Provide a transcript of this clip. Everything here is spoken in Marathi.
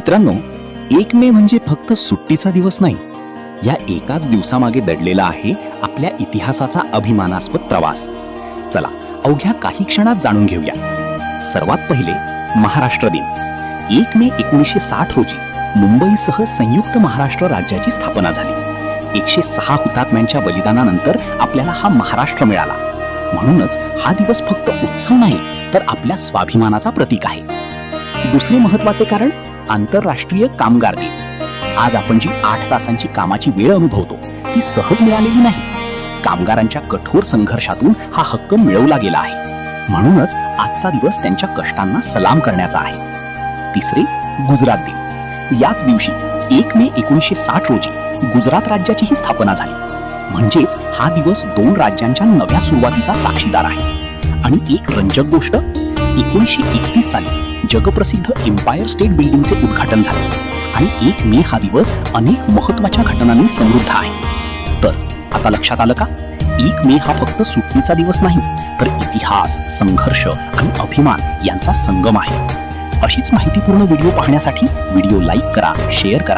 मित्रांनो, 1 मे म्हणजे फक्त सुट्टीचा दिवस नाही, या एकाच दिवसामागे दडलेला आहे आपल्या इतिहासाचा अभिमानास्पद प्रवास. चला अवघ्या काही क्षणात जाणून घेऊया. सर्वात पहिले महाराष्ट्र दिन. 1 मे 1960 रोजी मुंबईसह संयुक्त महाराष्ट्र राज्याची स्थापना झाली. 106 हुतात्म्यांच्या बलिदानानंतर आपल्याला हा महाराष्ट्र मिळाला. म्हणूनच हा दिवस फक्त उत्सव नाही तर आपल्या स्वाभिमानाचा प्रतीक आहे. दुसरे महत्वाचे कारण आंतरराष्ट्रीय कामगार दिन. आज आपण जी 8 तासांची कामाची वेळ अनुभवतो ती सहज मिळालेली नाही. कामगारांच्या कठोर संघर्षातून हा हक्क मिळवला गेला आहे. म्हणूनच आजचा दिवस त्यांच्या कष्टांना सलाम करण्याचा आहे. तिसरे गुजरात दिन. याच दिवशी 1 मे 1960 रोजी गुजरात राज्याचीही स्थापना झाली. म्हणजेच हा दिवस 2 राज्यांच्या नव्या सुरुवातीचा साक्षीदार आहे. आणि एक रंजक गोष्ट, 1931 साली जगप्रसिद्ध एम्पायर स्टेट बिल्डिंगचे उद्घाटन झाले. आणि 1 मे हा दिवस अनेक महत्त्वाच्या घटनांनी समृद्ध आहे. तर आता लक्षात आलं का? 1 मे हा फक्त सुट्टीचा दिवस नाही तर इतिहास, संघर्ष आणि अभिमान यांचा संगम आहे. अशीच माहितीपूर्ण व्हिडिओ पाहण्यासाठी व्हिडिओ लाईक करा, शेअर करा